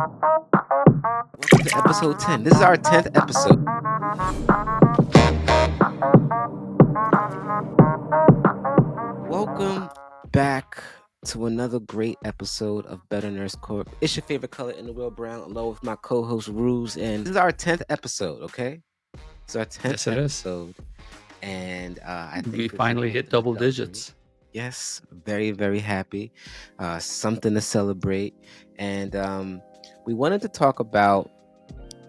Welcome to episode 10. This is our 10th episode. Welcome back to another great episode of Better Nurse Corp. It's your favorite color in the world, brown, along with my co-host Ruse, and this is our 10th episode. Okay, it's our 10th Yes, it is. episode, and I think We this finally is hit double introductory. digits. Yes, very, very happy. Something to celebrate, and we wanted to talk about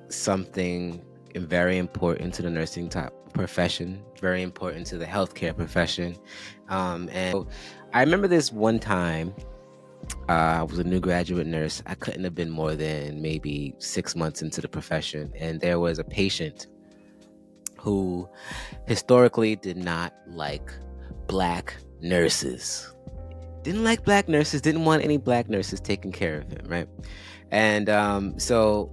something very important to the nursing profession, very important to the healthcare profession. And so I remember this one time, I was a new graduate nurse. I couldn't have been more than maybe 6 months into the profession. And there was a patient who historically did not like black nurses. Didn't like black nurses, didn't want any black nurses taking care of him, right? And so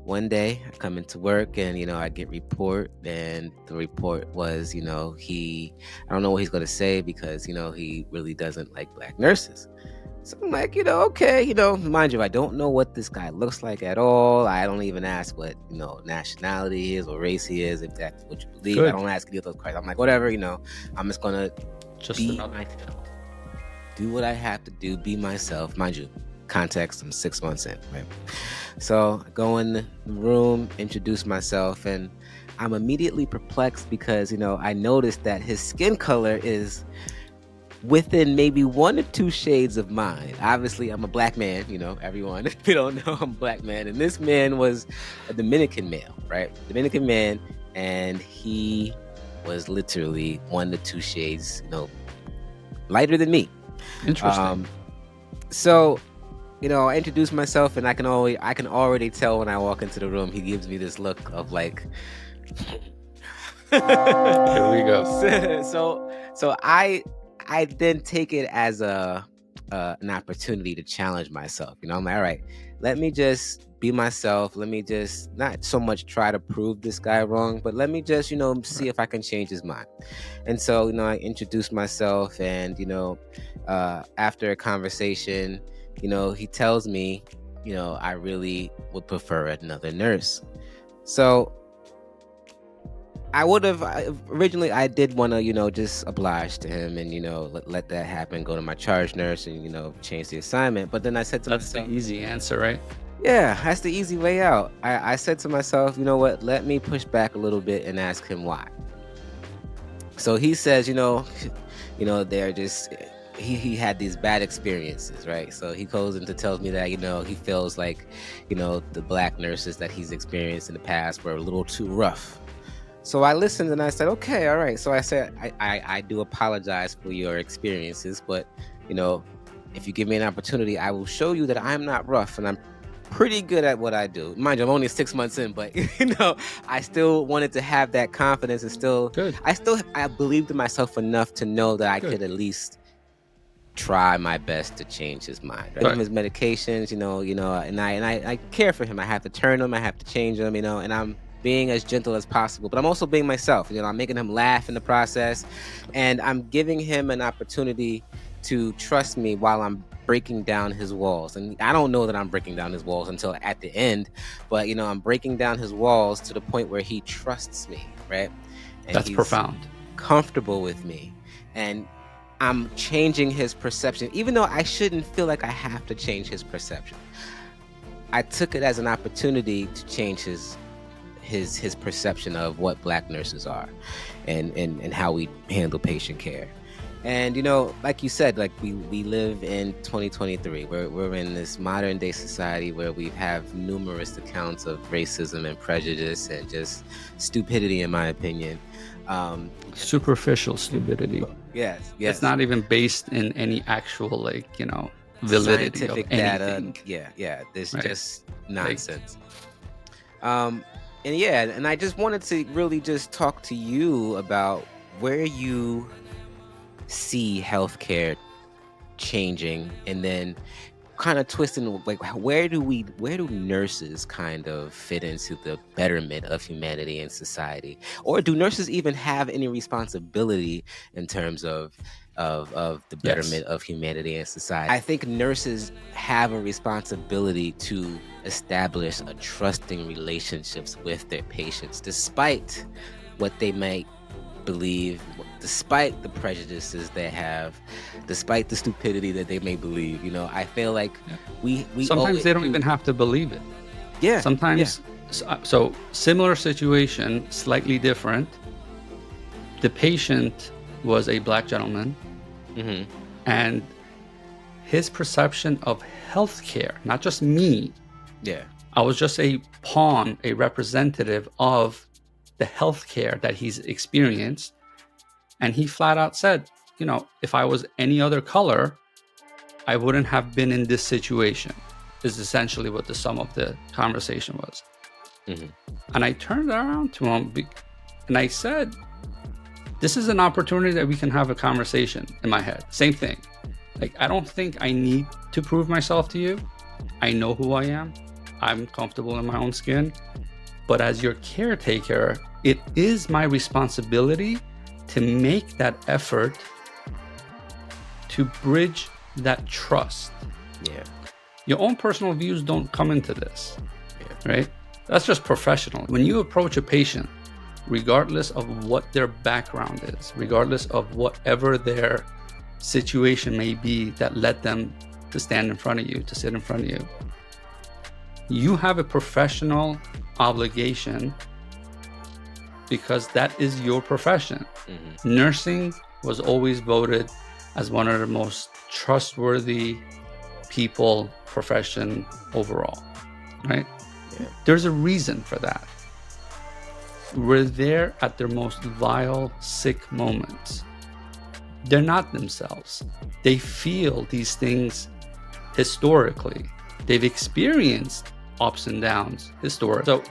one day I come into work and, I get report, and the report was, I don't know what he's going to say because, he really doesn't like black nurses. So I'm like, okay, mind you, I don't know what this guy looks like at all. I don't even ask what, nationality he is or race he is, if that's what you believe. Good. I don't ask any of those questions. I'm like, whatever, I'm just going to Just be another. myself. Do what I have to do, be myself. Mind you, context, I'm 6 months in, right? So I go in the room, introduce myself, and I'm immediately perplexed because, I noticed that his skin color is within maybe 1 or 2 shades of mine. Obviously, I'm a black man, everyone, if you don't know, I'm a black man. And this man was a Dominican male, right? Dominican man, and he was literally 1 to 2 shades, lighter than me. Interesting. So, I introduce myself, and I can already tell when I walk into the room. He gives me this look of like, Here we go. So I then take it as an opportunity to challenge myself. I'm like, all right, let me just be myself. Let me just not so much try to prove this guy wrong, but let me just, see if I can change his mind. And so, I introduce myself, and, after a conversation, he tells me, I really would prefer another nurse. So I would have originally, I did want to, just oblige to him and, let that happen, go to my charge nurse and, change the assignment. But then I said to That's myself, the easy answer, right? yeah, that's the easy way out. I said to myself, you know what, let me push back a little bit and ask him why. So he says, they're just, he had these bad experiences, right? So he goes into tells me that, he feels like, the black nurses that he's experienced in the past were a little too rough. So I listened and I said, okay, all right. So I said, I do apologize for your experiences, but, if you give me an opportunity, I will show you that I'm not rough and I'm pretty good at what I do. Mind you, I'm only 6 months in, but, I still wanted to have that confidence and still, Good. I believed in myself enough to know that I Good. could at least try my best to change his mind. Right? Right. His medications, and I care for him. I have to turn him, I have to change him, and I'm being as gentle as possible, but I'm also being myself. I'm making him laugh in the process, and I'm giving him an opportunity to trust me while I'm breaking down his walls. And I don't know that I'm breaking down his walls until at the end, but I'm breaking down his walls to the point where he trusts me, right? And That's he's profound. comfortable with me, and I'm changing his perception, even though I shouldn't feel like I have to change his perception. I took it as an opportunity to change his perception of what black nurses are and how we handle patient care. And like you said, like we live in 2023. We're in this modern day society where we have numerous accounts of racism and prejudice and just stupidity, in my opinion. Superficial stupidity. Yes. It's not even based in any actual validity scientific of data. anything. Yeah. There's Right. just nonsense. And I just wanted to really just talk to you about where you see healthcare changing, and then kind of twisting, like, where do nurses kind of fit into the betterment of humanity and society, or do nurses even have any responsibility in terms of the Yes. betterment of humanity and society? I think nurses have a responsibility to establish a trusting relationships with their patients, despite what they might believe, despite the prejudices they have, despite the stupidity that they may believe. I feel like Yeah. we owe Sometimes it they don't to. even have to believe it. Yeah, yeah. Sometimes, so similar situation, slightly different. The patient was a black gentleman, Mm-hmm. and his perception of healthcare, not just me, Yeah. I was just a pawn, a representative of the healthcare that he's experienced. And he flat out said, if I was any other color, I wouldn't have been in this situation, is essentially what the sum of the conversation was. Mm-hmm. And I turned around to him and I said, this is an opportunity that we can have a conversation. In my head, same thing. Like, I don't think I need to prove myself to you. I know who I am. I'm comfortable in my own skin. But as your caretaker, it is my responsibility to make that effort to bridge that trust. Yeah. Your own personal views don't come into this, Yeah. right? That's just professional. When you approach a patient, regardless of what their background is, regardless of whatever their situation may be that led them to stand in front of you, to sit in front of you, you have a professional obligation because that is your profession. Mm-hmm. Nursing was always voted as one of the most trustworthy profession overall, right? Yeah. There's a reason for that. We're there at their most vile, sick moments. They're not themselves. They feel these things historically. They've experienced ups and downs historically. So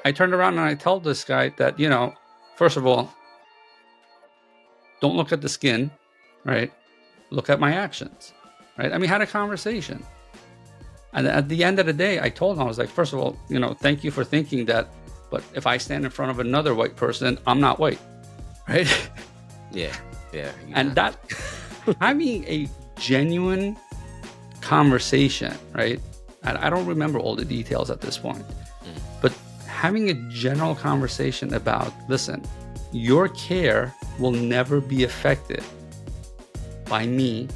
I turned around and I told this guy that, first of all, don't look at the skin, right? Look at my actions, right? And we had a conversation. And at the end of the day, I told him, I was like, first of all, thank you for thinking that, but if I stand in front of another white person, I'm not white, right? Yeah. Yeah. And that, having a genuine conversation, right? And I don't remember all the details at this point, but having a general conversation about, listen, your care will never be affected by me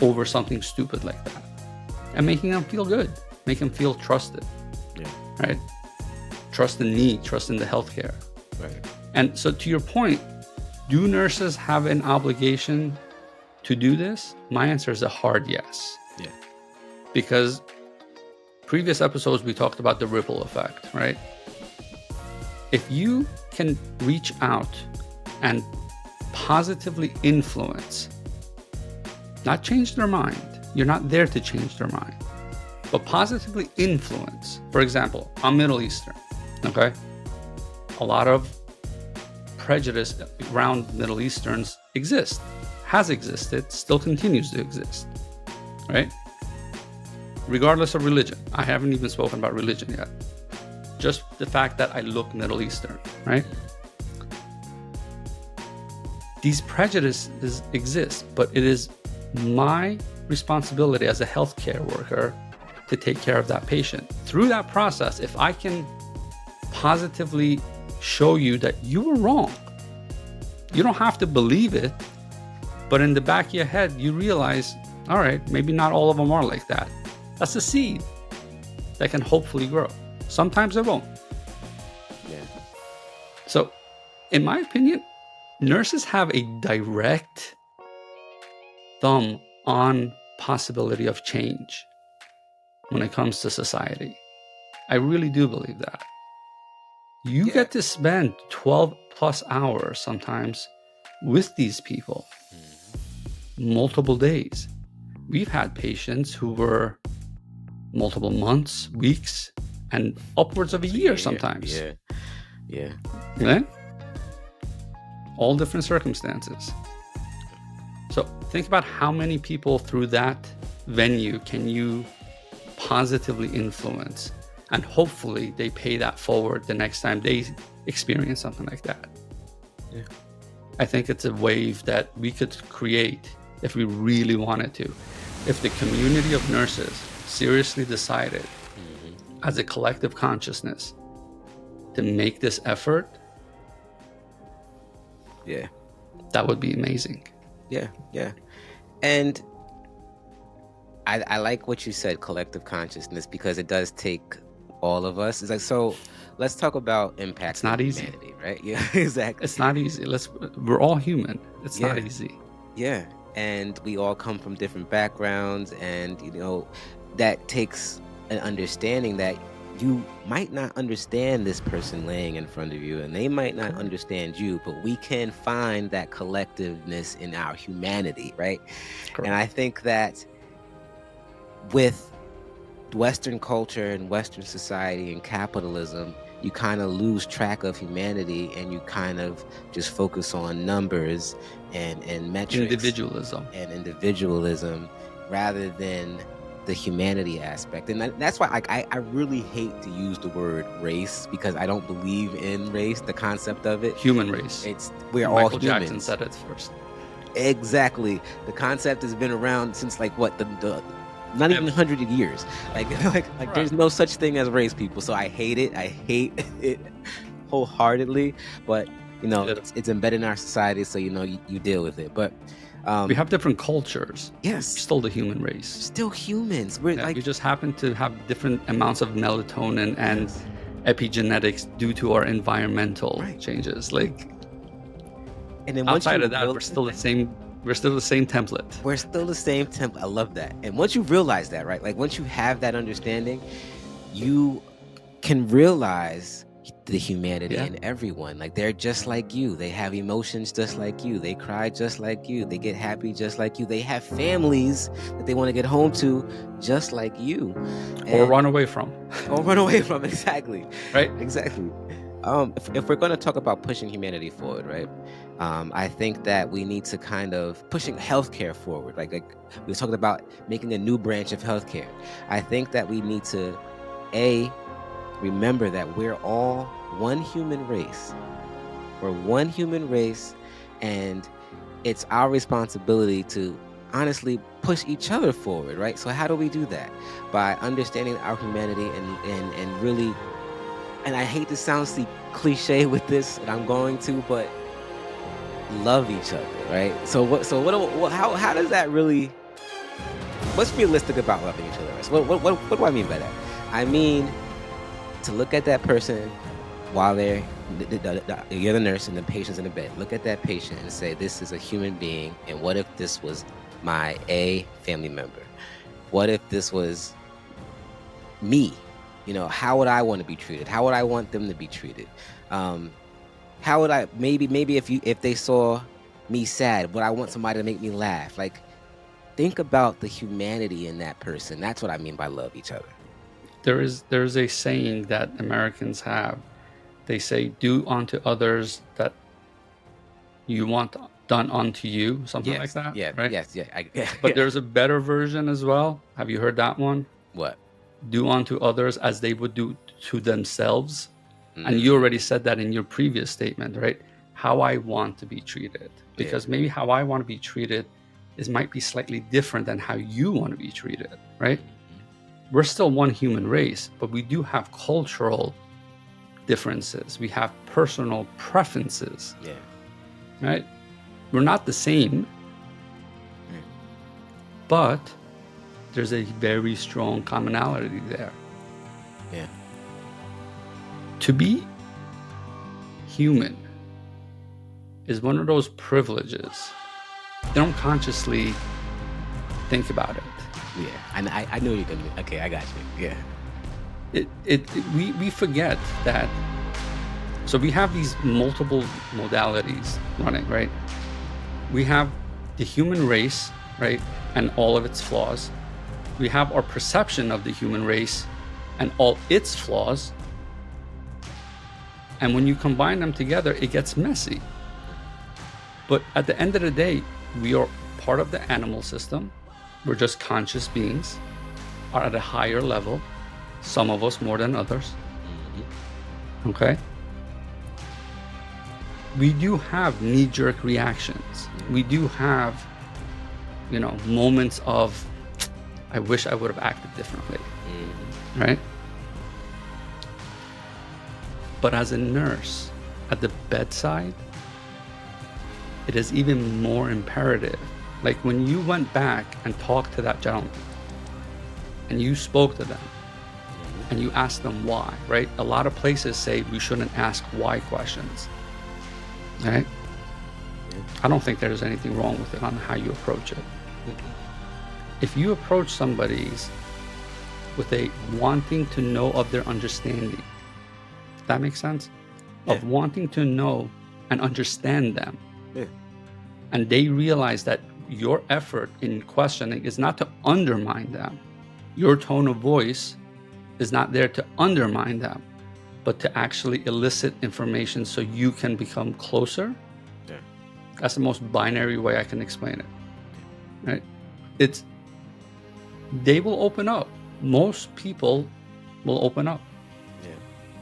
over something stupid like that. And making them feel good, make them feel trusted, Yeah. right? Trust in me, trust in the healthcare. Right. And so to your point, do nurses have an obligation to do this? My answer is a hard yes. Yeah. Because previous episodes, we talked about the ripple effect, right? If you can reach out and positively influence, not change their mind, you're not there to change their mind, but positively influence. For example, I'm Middle Eastern, okay? A lot of prejudice around Middle Easterns has existed, still continues to exist, right? Regardless of religion. I haven't even spoken about religion yet. Just the fact that I look Middle Eastern, right? These prejudices exist, but it is my responsibility as a healthcare worker to take care of that patient. Through that process, if I can positively show you that you were wrong, you don't have to believe it, but in the back of your head, you realize, all right, maybe not all of them are like that. That's a seed that can hopefully grow. Sometimes it won't. Yeah. So, in my opinion, nurses have a direct thumb on possibility of change when it comes to society. I really do believe that. You get to spend 12 plus hours sometimes with these people, multiple days. We've had patients who were multiple months, weeks, and upwards of a year sometimes. Yeah. Yeah. Right? All different circumstances. So think about how many people through that venue can you positively influence, and hopefully they pay that forward the next time they experience something like that. Yeah. I think it's a wave that we could create if we really wanted to. If the community of nurses seriously decided as a collective consciousness to make this effort, Yeah. that would be amazing. Yeah. Yeah. And I like what you said, collective consciousness, because it does take all of us. It's like, so let's talk about impact It's not on easy. humanity, right? Yeah, exactly. It's not easy. We're all human. It's not Yeah. easy. Yeah. And we all come from different backgrounds, and that takes an understanding that you might not understand this person laying in front of you, and they might not understand you, but we can find that collectiveness in our humanity, right? Correct. And I think that with Western culture and Western society and capitalism, you kind of lose track of humanity, and you kind of just focus on numbers and metrics Individualism. rather than the humanity aspect. And that's why I really hate to use the word race, because I don't believe in race, the concept of it. Human race. We're all Michael humans. Jackson said it first. Exactly. The concept has been around since like what, the not even 100 years. Like there's no such thing as race, people. So I hate it. I hate it wholeheartedly. But it's embedded in our society, so you deal with it. But we have different cultures. Yes. We're still the human race. Still humans. We're we just happen to have different amounts of melatonin and epigenetics due to our environmental changes. And then outside of that, we're still the same. We're still the same template. We're still the same template. I love that. And once you realize that, right? Like once you have that understanding, you can realize the humanity in everyone. Like they're just like you. They have emotions just like you. They cry just like you. They get happy just like you. They have families that they want to get home to just like you. Or run away from. Exactly. Right? Exactly. If we're going to talk about pushing humanity forward, right? I think that we need to kind of pushing healthcare forward. Like we were talking about making a new branch of healthcare. I think that we need to, remember that we're all one human race. We're one human race, and it's our responsibility to honestly push each other forward, right? So how do we do that? By understanding our humanity and really, and I hate to sound cliche with this, and I'm going to, but love each other, right? How does that really, what's realistic about loving each other? So what do I mean by that? I mean to look at that person while you're the nurse and the patient's in the bed. Look at that patient and say, this is a human being, and what if this was my family member? What if this was me? How would I want to be treated? How would I want them to be treated? How would I, maybe if they saw me sad, would I want somebody to make me laugh? Like, think about the humanity in that person. That's what I mean by love each other. There's a saying that Americans have. They say, do unto others that you want done unto you, something like that. Yeah, right? Yes, yeah. But there's a better version as well. Have you heard that one? What? Do unto others as they would do to themselves. And you already said that in your previous statement, right? How I want to be treated. Because maybe how I want to be treated might be slightly different than how you want to be treated, right? We're still one human race, but we do have cultural differences. We have personal preferences. Yeah. Right? We're not the same, but there's a very strong commonality there. Yeah. To be human is one of those privileges. They don't consciously think about it. Yeah, and I knew you could. Okay, I got you. Yeah. We forget that. So we have these multiple modalities running, right? We have the human race, right, and all of its flaws. We have our perception of the human race and all its flaws. And when you combine them together, it gets messy. But at the end of the day, we are part of the animal system. We're just conscious beings. are at a higher level, some of us more than others. Mm-hmm. Okay? We do have knee-jerk reactions. We do have, moments of, I wish I would have acted differently, Mm-hmm. right? But as a nurse at the bedside, it is even more imperative. Like when you went back and talked to that gentleman and you spoke to them and you asked them why, right? A lot of places say we shouldn't ask why questions, right? I don't think there's anything wrong with it on how you approach it. If you approach somebody's with a wanting to know of their understanding, that makes sense? Yeah. Of wanting to know and understand them. Yeah. And they realize that your effort in questioning is not to undermine them. Your tone of voice is not there to undermine them, but to actually elicit information so you can become closer. Yeah. That's the most binary way I can explain it, right? They will open up. Most people will open up.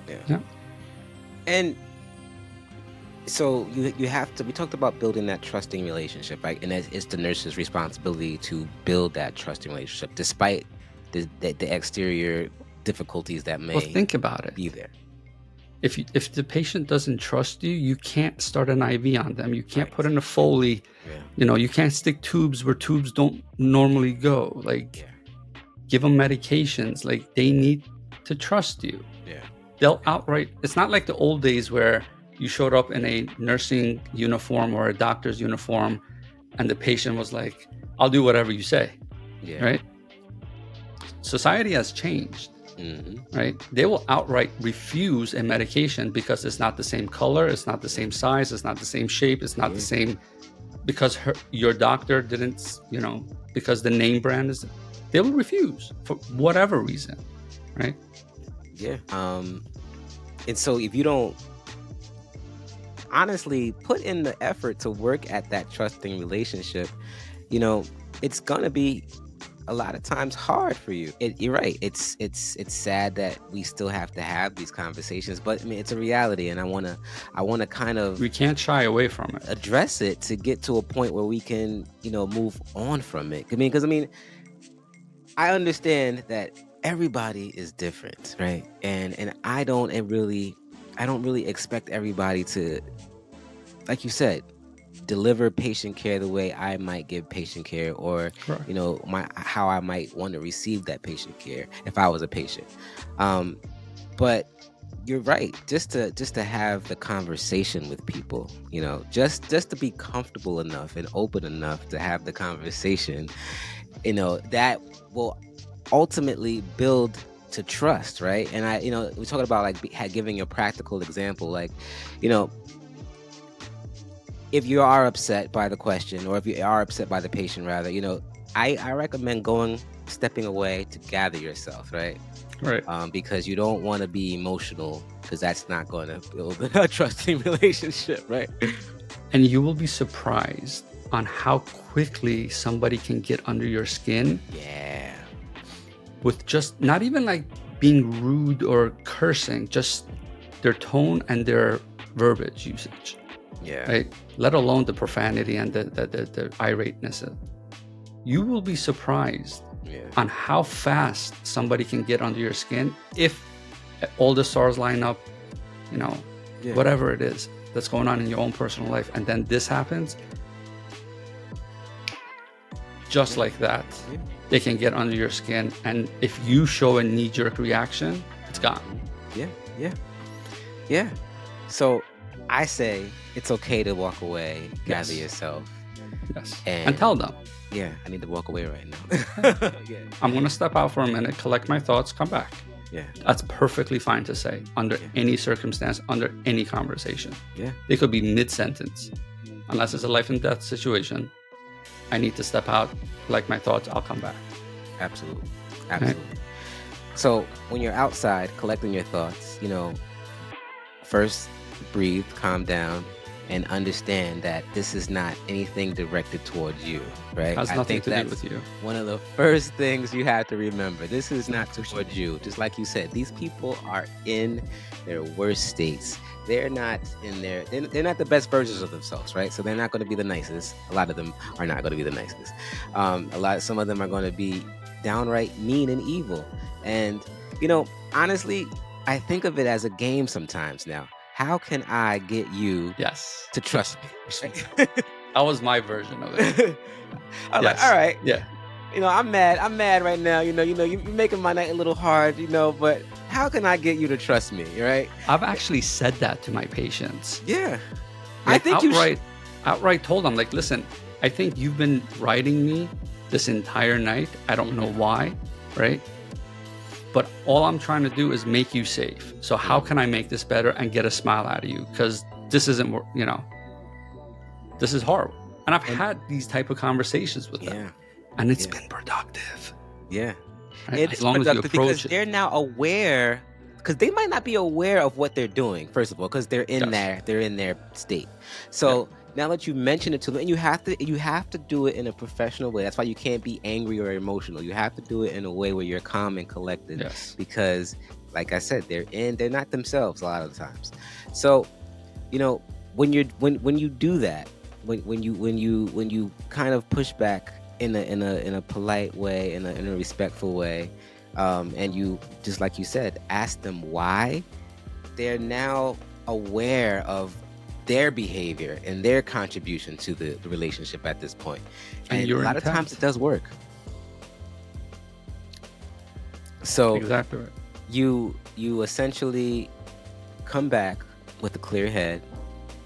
Yeah. And so you have to, we talked about building that trusting relationship, right? And it's the nurse's responsibility to build that trusting relationship despite the exterior difficulties that may think about it. be there. If the patient doesn't trust you, you can't start an IV on them. You can't Right. put in a Foley. Yeah. You can't stick tubes where tubes don't normally go. Like, give them medications. Like, they need to trust you. Yeah. They'll outright. It's not like the old days where you showed up in a nursing uniform or a doctor's uniform, and the patient was like, "I'll do whatever you say." Yeah. Right? Society has changed. Mm-hmm. Right? They will outright refuse a medication because it's not the same color, it's not the same size, it's not the same shape, it's not the same, because your doctor didn't, because the name brand is, they will refuse for whatever reason, right? Yeah. And so if you don't honestly put in the effort to work at that trusting relationship, it's gonna be a lot of times hard for you. You're right. It's sad that we still have to have these conversations, but I mean, it's a reality, and I wanna kind of, we can't shy away from it, address it to get to a point where we can, move on from it. Because I understand that everybody is different, right? And I don't really expect everybody to, like you said, deliver patient care the way I might give patient care, or Correct. How I might want to receive that patient care if I was a patient. But you're right. Just to have the conversation with people, just to be comfortable enough and open enough to have the conversation, that will ultimately build to trust, right? And we're talking about like giving a practical example, like, if you are upset by the question, or if you are upset by the patient rather, I recommend stepping away to gather yourself, right? Right. Because you don't want to be emotional, because that's not going to build a trusting relationship, right? And you will be surprised on how quickly somebody can get under your skin. Yeah. With just not even like being rude or cursing, just their tone and their verbiage usage. Yeah. Right? Let alone the profanity and the irateness. You will be surprised on how fast somebody can get under your skin if all the stars line up, whatever it is that's going on in your own personal life, and then this happens. Just like that, they can get under your skin, and if you show a knee-jerk reaction, it's gone. Yeah. So I say it's okay to walk away, gather yourself. Yes. And tell them. Yeah, I need to walk away right now. I'm going to step out for a minute, collect my thoughts, come back. Yeah. That's perfectly fine to say under any circumstance, under any conversation. Yeah. They could be mid-sentence. Unless it's a life and death situation, I need to step out, collect my thoughts, I'll come back. Absolutely. Right? So when you're outside collecting your thoughts, first breathe, calm down, and understand that this is not anything directed towards you, right? Has I nothing think to do that's with you. one of the first things you have to remember. This is not towards you. Just like you said, these people are in their worst states. They're not in their, they're not the best versions of themselves, right? So they're not going to be the nicest. A lot of them are not going to be the nicest. Some of them are going to be downright mean and evil. And, honestly, I think of it as a game sometimes now. How can I get you Yes. to trust me? That was my version of it. I'm like, Yes. all right, Yeah. I'm mad right now. You're making my night a little hard, but how can I get you to trust me, right? I've actually said that to my patients. Yeah, I Like, think outright told them, like, listen, I think you've been riding me this entire night. I don't know why, right? But all I'm trying to do is make you safe. So how can I make this better and get a smile out of you? Because this isn't, this is horrible. And I've had these type of conversations with them, and it's been productive. Yeah, Right? it's As long as you productive because approach it. they're now aware. Because they might not be aware of what they're doing, first of all, because they're in their state. So now that you mention it to them, and you have to do it in a professional way. That's why you can't be angry or emotional. You have to do it in a way where you're calm and collected. Yes. Because, like I said, they're not themselves a lot of the times. So, when you do that, when you kind of push back in a polite way, in a respectful way. And you, just like you said, ask them why, they're now aware of their behavior and their contribution to the relationship at this point. And a lot of times it does work. So exactly right. You essentially come back with a clear head.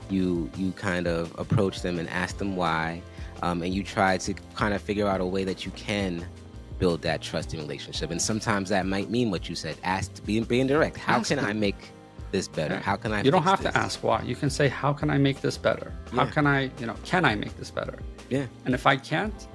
You kind of approach them and ask them why, and you try to kind of figure out a way that you can build that trusting relationship. And sometimes that might mean what you said. Being direct. How can I make this better? Yeah. How can I? You don't have to ask why. You can say, how can I make this better? How can I, can I make this better? Yeah. And if I can't,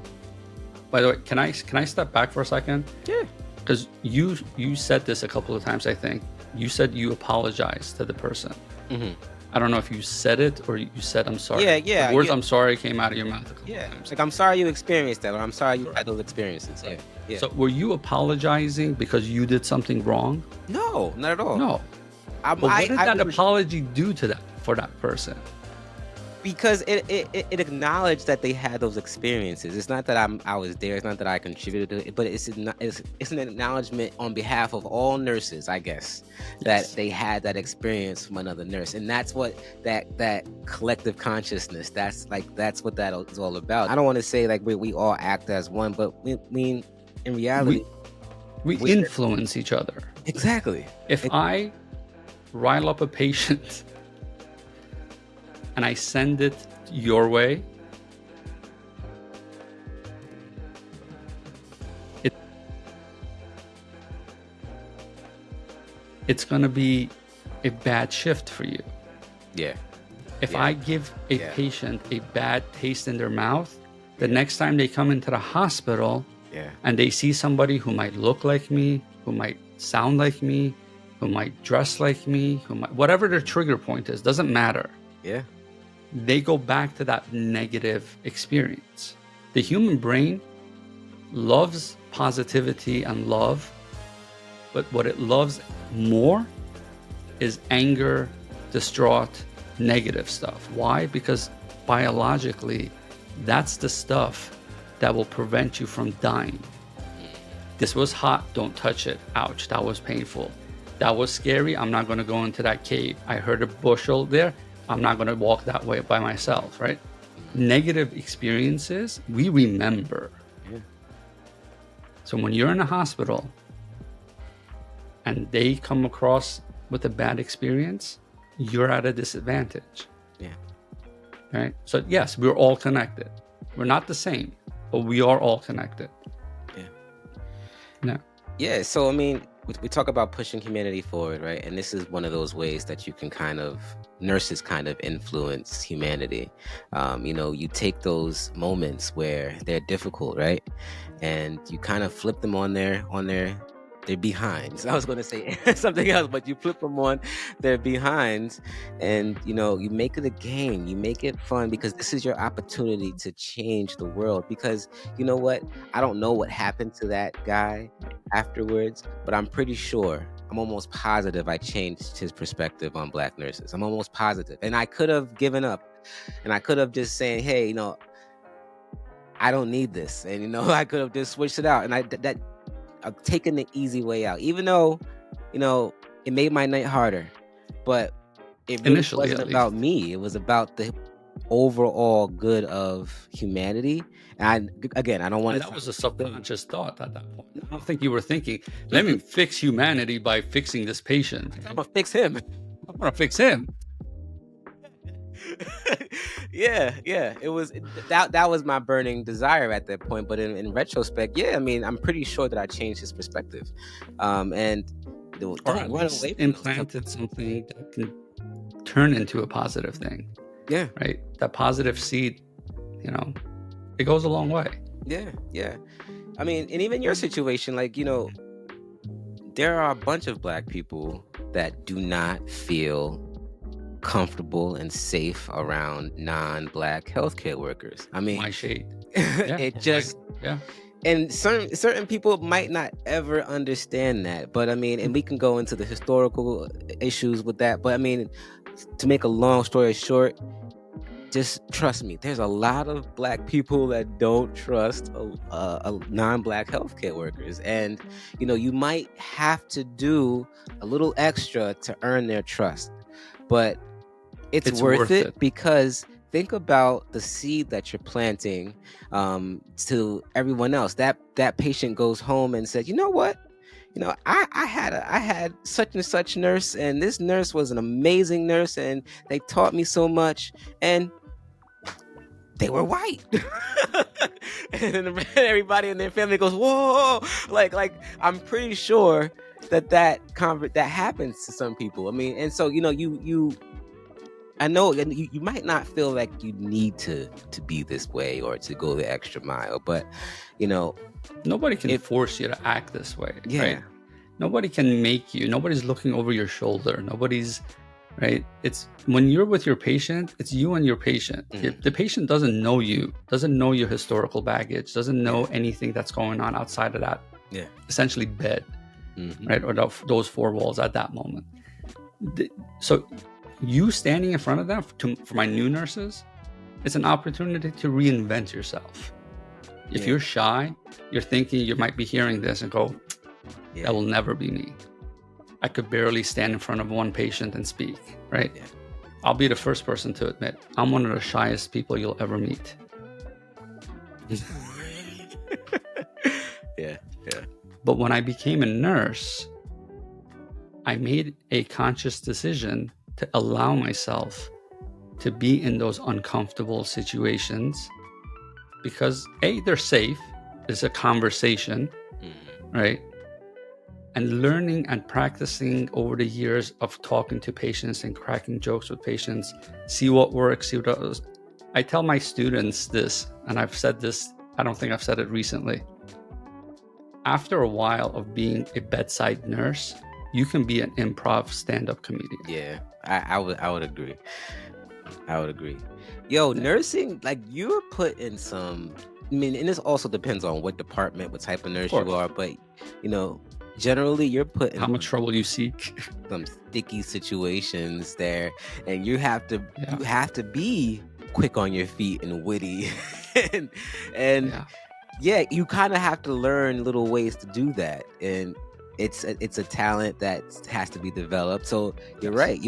by the way, can I step back for a second? Yeah. Because you said this a couple of times, I think. You said you apologized to the person. Mm-hmm. I don't know if you said it or you said I'm sorry. Yeah. The words I'm sorry came out of your mouth. It's like, I'm sorry you experienced that, or I'm sorry you had those experiences. Yeah. So were you apologizing because you did something wrong? No, not at all. No. But what did that apology do for that person? Because it acknowledged that they had those experiences. It's not that I was there. It's not that I contributed to it, but it's an acknowledgement on behalf of all nurses, I guess, that they had that experience from another nurse, and that's what that collective consciousness. That's what that is all about. I don't want to say like we all act as one, but we in reality we influence each other. Exactly. If I rile up a patient and I send it your way, it's going to be a bad shift for you. Yeah. If I give a patient a bad taste in their mouth, the next time they come into the hospital and they see somebody who might look like me, who might sound like me, who might dress like me, whatever their trigger point is, doesn't matter. Yeah. They go back to that negative experience. The human brain loves positivity and love, but what it loves more is anger, distraught, negative stuff. Why? Because biologically, that's the stuff that will prevent you from dying. This was hot, don't touch it. Ouch, that was painful. That was scary, I'm not gonna go into that cave. I heard a bushel there, I'm not going to walk that way by myself, right? Negative experiences, we remember. Yeah. So when you're in a hospital and they come across with a bad experience, you're at a disadvantage. Yeah. Right? So yes, we're all connected. We're not the same, but we are all connected. Yeah. No. Yeah. So, I mean, we talk about pushing humanity forward, right? And this is one of those ways that you can nurses kind of influence humanity. You take those moments where they're difficult, right? And you kind of flip them on their they're behinds. I was going to say something else, but you flip them on, they're behinds, and you make it a game, you make it fun, because this is your opportunity to change the world. Because you know what? I don't know what happened to that guy afterwards, but I'm pretty sure. I'm almost positive I changed his perspective on black nurses. I'm almost positive, and I could have given up, and I could have just saying, "Hey, I don't need this," and I could have just switched it out, and I've taken the easy way out, even though, it made my night harder. But it really Initially, wasn't at about least. me. It was about the overall good of humanity. And again, I don't want And to that was sound a subconscious thought at that point. I don't think you were thinking, let me Mm-mm. fix humanity by fixing this patient. I'm gonna fix him. I'm going to fix him. Yeah. It was that was my burning desire at that point. But in retrospect, yeah, I mean, I'm pretty sure that I changed his perspective. And Or don't at run least away from those implanted something that can turn into a positive thing, Yeah. right? That positive seed, it goes a long way. Yeah. I mean, and even your situation, like, there are a bunch of black people that do not feel comfortable and safe around non-black healthcare workers. I mean, My shade. Yeah. it just Yeah. and certain people might not ever understand that. But I mean, and we can go into the historical issues with that. But I mean, to make a long story short, just trust me, there's a lot of black people that don't trust non-black healthcare workers, and you might have to do a little extra to earn their trust, but it's worth it, because think about the seed that you're planting to everyone else. That patient goes home and says, you know what, I had such and such nurse, and this nurse was an amazing nurse, and they taught me so much, and they were white. And then everybody in their family goes, whoa. Like I'm pretty sure that happens to some people. I mean, and so I know you might not feel like you need to be this way or to go the extra mile, but nobody can force you to act this way. Yeah. Right? Nobody can make you. Nobody's looking over your shoulder. Nobody's right. It's when you're with your patient, it's you and your patient. The patient doesn't know you, doesn't know your historical baggage, doesn't know anything that's going on outside of that essentially bed, right? Or those four walls at that moment. So you standing in front of them, for my new nurses, it's an opportunity to reinvent yourself. If you're shy, you're thinking, you might be hearing this and go, that will never be me. I could barely stand in front of one patient and speak, right? Yeah. I'll be the first person to admit, I'm one of the shyest people you'll ever meet. Yeah. But when I became a nurse, I made a conscious decision to allow myself to be in those uncomfortable situations because A, they're safe. It's a conversation, right? And learning and practicing over the years of talking to patients and cracking jokes with patients, see what works, see what does. I tell my students this, and I've said this, I don't think I've said it recently. After a while of being a bedside nurse, you can be an improv stand-up comedian. Yeah, I would agree. Yo, nursing, like, you're put in some, I mean, and this also depends on what department, what type of nurse you are, but generally you're put in how much trouble you seek, some sticky situations there, and you have to be quick on your feet and witty, and you kind of have to learn little ways to do that, and it's a talent that has to be developed. So you're right,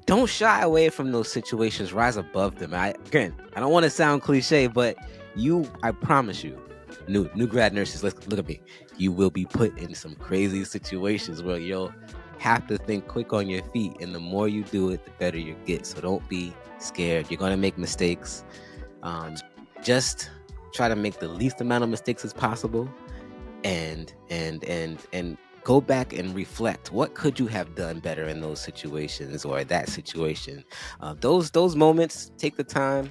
don't shy away from those situations, rise above them. I don't want to sound cliche, but I promise you, new grad nurses, look at me, you will be put in some crazy situations where you'll have to think quick on your feet, and the more you do it, the better you get. So don't be scared. You're gonna make mistakes. Just try to make the least amount of mistakes as possible, and go back and reflect. What could you have done better in those situations or that situation? Those moments, take the time.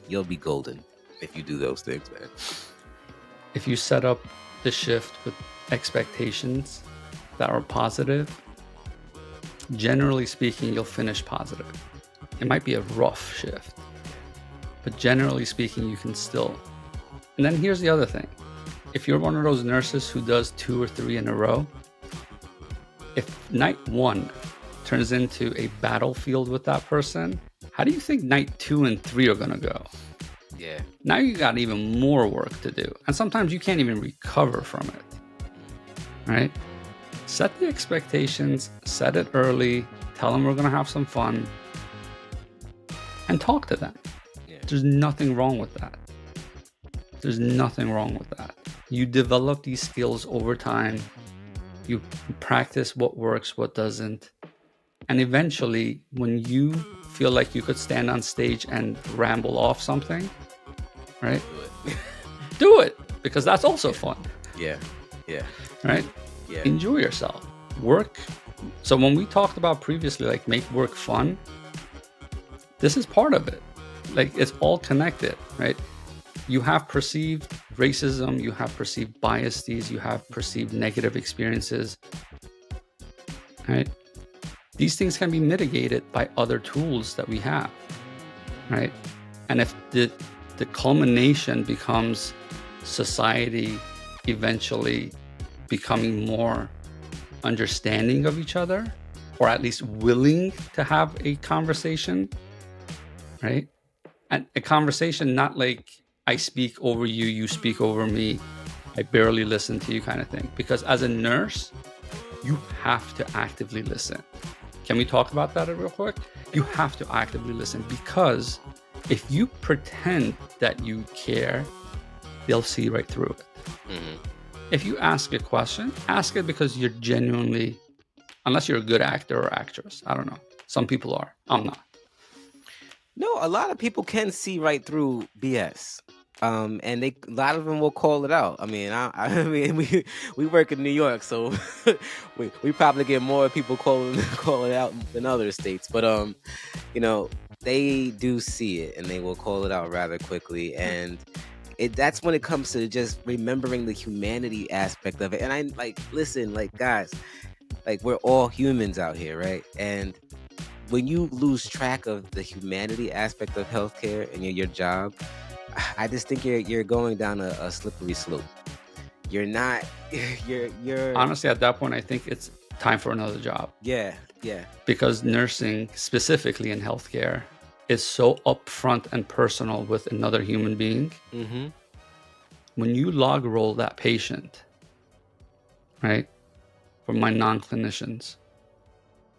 You'll be golden if you do those things, man. If you set up the shift with expectations that are positive, generally speaking, you'll finish positive. It might be a rough shift, but generally speaking, you can still. And then here's the other thing. If you're one of those nurses who does 2 or 3 in a row, if night 1 turns into a battlefield with that person, how do you think night 2 and 3 are going to go? Yeah. Now you got even more work to do. And sometimes you can't even recover from it. Right? Set the expectations, set it early, tell them we're going to have some fun, and talk to them. Yeah. There's nothing wrong with that. There's nothing wrong with that. You develop these skills over time. You practice what works, what doesn't. And eventually, when you feel like you could stand on stage and ramble off something, right? Do it. Do it, because that's also fun. Yeah. Yeah. Right? Yeah. Enjoy yourself. Work. So when we talked about previously, like make work fun, this is part of it. Like it's all connected, right? You have perceived racism, you have perceived biases, you have perceived negative experiences, right? These things can be mitigated by other tools that we have, right? And if the culmination becomes society eventually becoming more understanding of each other, or at least willing to have a conversation, right? And a conversation, not like I speak over you, you speak over me, I barely listen to you kind of thing. Because as a nurse, you have to actively listen. Can we talk about that real quick? You have to actively listen, because if you pretend that you care, they'll see right through it. Mm-hmm. If you ask a question, ask it because you're genuinely, unless you're a good actor or actress, I don't know. Some people are. I'm not. No, a lot of people can see right through BS. And a lot of them will call it out. I mean, I mean, we work in New York, so we probably get more people call it out than other states. But you know, they do see it and they will call it out rather quickly. And that's when it comes to just remembering the humanity aspect of it. And I like, listen, like guys, like we're all humans out here, right? And when you lose track of the humanity aspect of healthcare and your job, I just think you're going down a slippery slope. You're not. You're. Honestly, at that point, I think it's time for another job. Yeah. Yeah. Because nursing, specifically in healthcare, is so upfront and personal with another human being. Mm-hmm. When you log roll that patient, right? For my non-clinicians,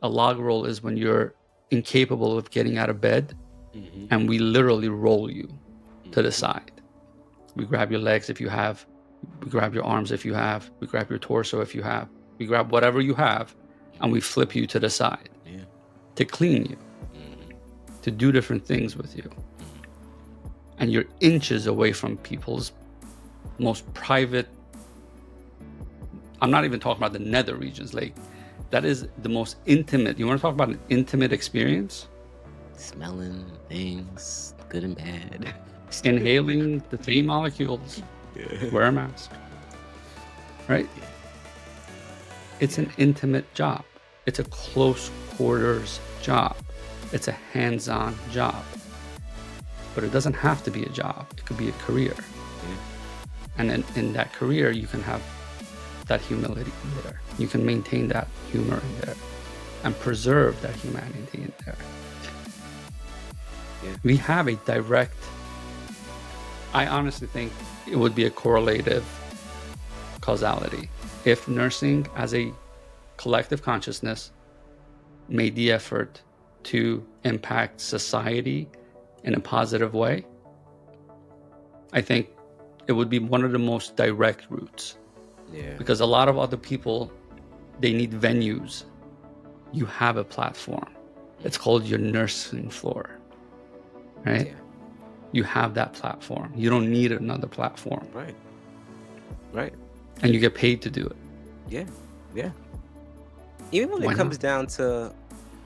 a log roll is when you're incapable of getting out of bed, Mm-hmm. and we literally roll you to the side. We grab your legs if you have, we grab your arms if you have, we grab your torso if you have, we grab whatever you have, and we flip you to the side. Yeah. To clean you, to do different things with you. And you're inches away from people's most private, I'm not even talking about the nether regions, like that is the most intimate. You want to talk about an intimate experience? Smelling things, good and bad. Inhaling the same molecules. Yeah. Wear a mask. Right? It's an intimate job. It's a close quarters job. It's a hands-on job. But it doesn't have to be a job. It could be a career. And in that career, you can have that humility in there. You can maintain that humor in there and preserve that humanity in there. Yeah. We have a direct, I honestly think it would be a correlative causality. If nursing as a collective consciousness made the effort to impact society in a positive way, I think it would be one of the most direct routes. Yeah. Because a lot of other people, they need venues. You have a platform. It's called your nursing floor, right? Yeah. You have that platform. You don't need another platform. Right. Right. And you get paid to do it. Yeah. Yeah. Even when Why it comes not? down to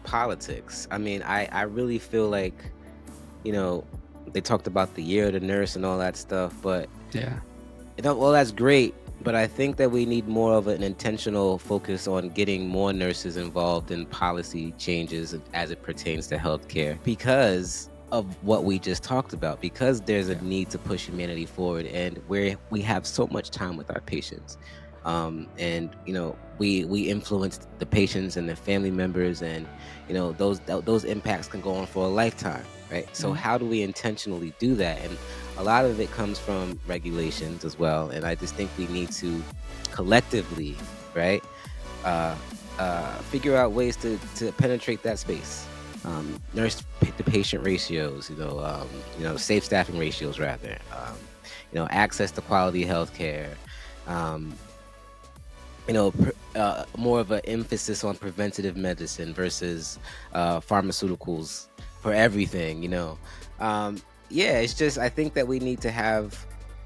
politics, I mean, I really feel like, you know, they talked about the year of the nurse and all that stuff, but Yeah. all that's great, But I think that we need more of an intentional focus on getting more nurses involved in policy changes as it pertains to healthcare because of what we just talked about, because there's a Yeah. need to push humanity forward, and we have so much time with our patients. And we influence the patients and their family members, and those impacts can go on for a lifetime, right? So Mhm. how do we intentionally do that? And a lot of it comes from regulations as well, and I just think we need to collectively, right, uh, figure out ways to penetrate that space. Nurse to patient ratios, safe staffing ratios rather, access to quality healthcare, um, more of an emphasis on preventative medicine versus pharmaceuticals for everything. Yeah, it's just I think that we need to have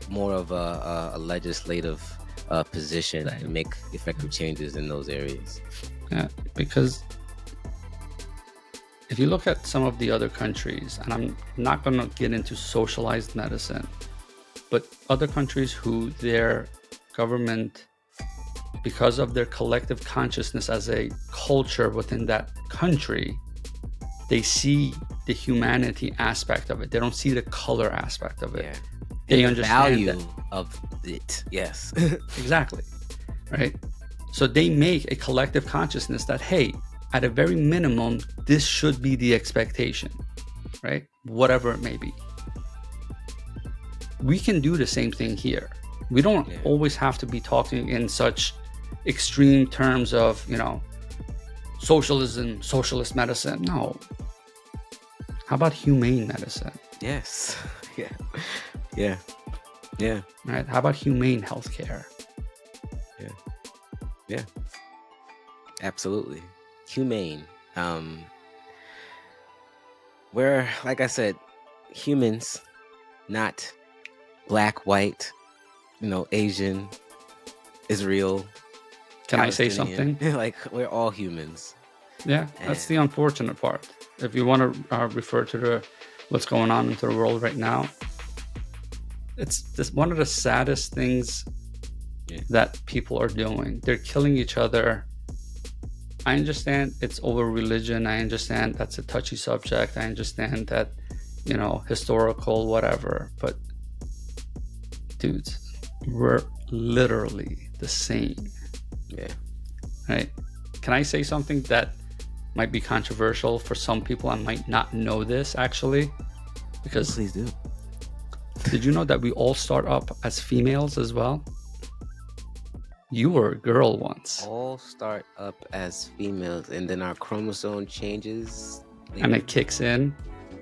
more of a legislative position Say. to make effective changes in those areas. Yeah, because if you look at some of the other countries, and I'm not going to get into socialized medicine, but other countries who their government, because of their collective consciousness as a culture within that country, they see the humanity aspect of it. They don't see the color aspect of it. Yeah, They and the understand value that. of it. Yes. Exactly. Right. So they make a collective consciousness that, hey, at a very minimum, this should be the expectation, right? Whatever it may be. We can do the same thing here. We don't Yeah. always have to be talking in such extreme terms of, socialism, socialist medicine. No. How about humane medicine? Yes. Yeah. Yeah. Yeah. Right? How about humane healthcare? Yeah. Yeah. Absolutely. Humane. We're, like I said, humans, not black, white, Asian, Israel, Can I say Palestinian. something? Like we're all humans. Yeah, that's the And unfortunate part. If you want to refer to what's going on into the world right now, it's just one of the saddest things yeah. that people are doing. They're killing each other. I understand it's over religion. I understand that's a touchy subject. I understand that, historical, whatever. But, dudes, we're literally the same, Yeah. right? Can I say something that might be controversial for some people? I might not know this actually, because Please do. did you know that we all start up as females as well? You were a girl once, All start up as females, and then our chromosome changes and later. it kicks in,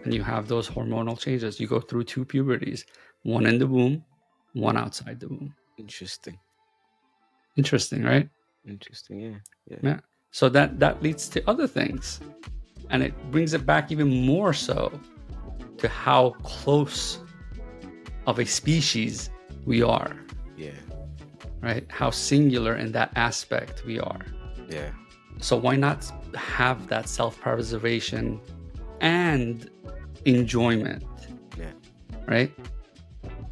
and you have those hormonal changes. You go through 2 puberties, one in the womb, one outside the womb. Interesting. Interesting, right? Interesting. Yeah. Yeah. Yeah. So that leads to other things, and it brings it back even more so to how close of a species we are, Yeah. right? How singular in that aspect we are. Yeah. So why not have that self-preservation and enjoyment, Yeah. right?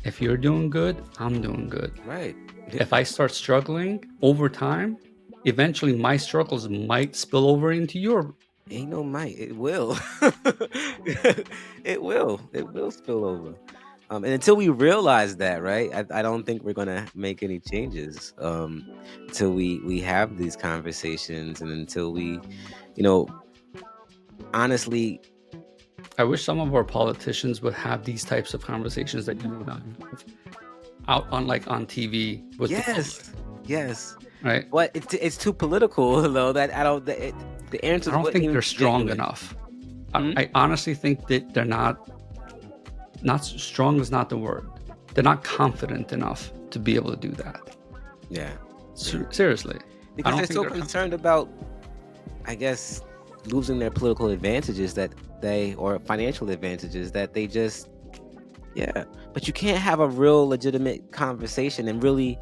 If you're doing good, I'm doing good. Right. If I start struggling over time, eventually my struggles might spill over into your. Ain't no might. It will. It will. It will spill over. And until we realize that, right? I don't think we're gonna make any changes. Until we have these conversations, and until we, you know, honestly, I wish some of our politicians would have these types of conversations that you and I have out on, like, on TV with the yes, public, yes. right? But it's too political though. That I don't. The answers I don't wouldn't think even they're be strong genuine. enough. Hmm? I honestly think that they're not strong is not the word. They're not confident enough to be able to do that. Yeah. Seriously, I Because don't they're think so they're concerned about, I guess, losing their political advantages or financial advantages that they just, yeah. But you can't have a real legitimate conversation and really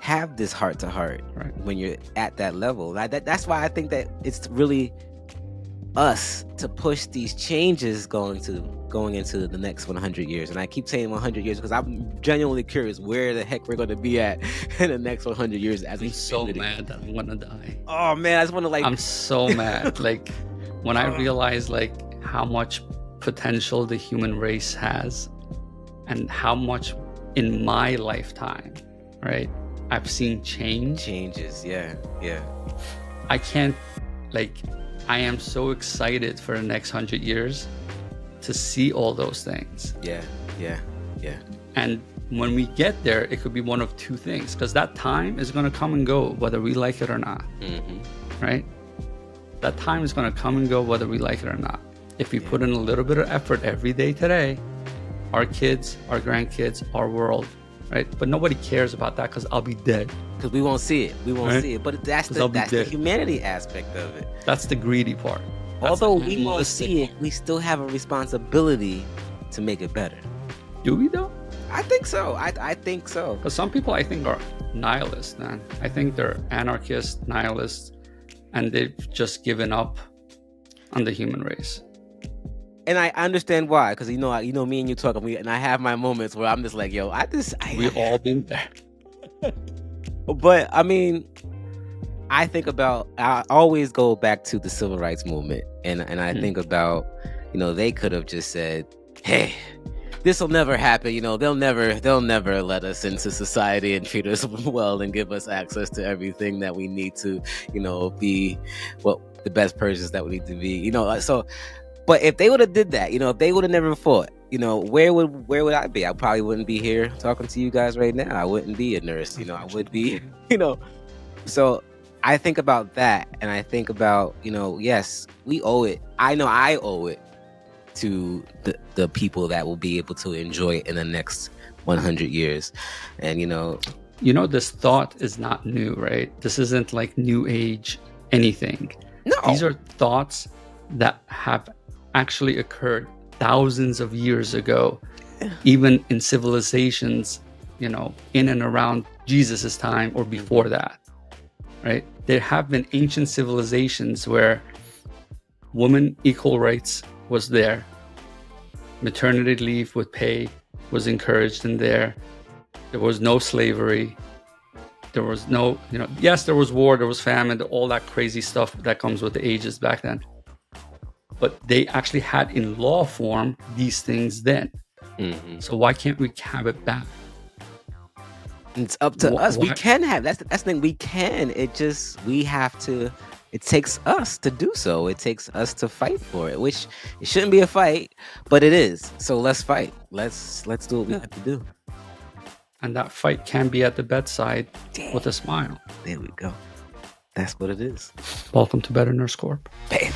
have this heart to heart right. when you're at that level. That's why I think that it's really us to push these changes going to going into the next 100 years. And I keep saying 100 years because I'm genuinely curious where the heck we're going to be at in the next 100 years as a I'm so humanity. mad that I'm gonna die. Oh man, I just want to I'm so mad. Like when I realize like how much potential the human race has and how much in my lifetime, right, I've seen changes. Yeah. I can't, like, I am so excited for the next 100 years to see all those things. Yeah. And when we get there, it could be one of two things, because that time is going to come and go whether we like it or not. Right? That time is going to come and go whether we like it or not. If we put in a little bit of effort every day today, our kids, our grandkids, our world, right? But nobody cares about that because I'll be dead. Because we won't see it. Right? See it. But that's the humanity aspect of it. That's the greedy part. Although we won't see it, we still have a responsibility to make it better. Do we though? I think so. I think so. Because some people I think are nihilists, man. I think they're anarchists, nihilists, and they've just given up on the human race. And I understand why, because you know me and you talk, and I have my moments where I'm just like, yo, We've all been there. But I mean, I always go back to the civil rights movement, and I think about, they could have just said, hey, this will never happen. They'll never let us into society and treat us well and give us access to everything that we need to, be the best persons that we need to be. So, but if they would have did that, if they would have never fought, where would I be? I probably wouldn't be here talking to you guys right now. I wouldn't be a nurse. I would be, So I think about that, and I think about, yes, we owe it. I know I owe it to the people that will be able to enjoy it in the next 100 years. And this thought is not new, right? This isn't like new age anything. No, these are thoughts that have actually occurred thousands of years ago, even in civilizations, in and around Jesus's time or before that, right? There have been ancient civilizations where women equal rights was there. Maternity leave with pay was encouraged in there. There was no slavery. There was no, yes, there was war, there was famine, all that crazy stuff that comes with the ages back then. But they actually had in law form these things then. So why can't we have it back? It's up to us. We can have, that's the thing, we can. It takes us to do so. It takes us to fight for it, which it shouldn't be a fight, but it is. So let's fight. Let's do what we have to do. And that fight can be at the bedside with a smile. There we go. That's what it is. Welcome to Better Nurse Corp. Bam.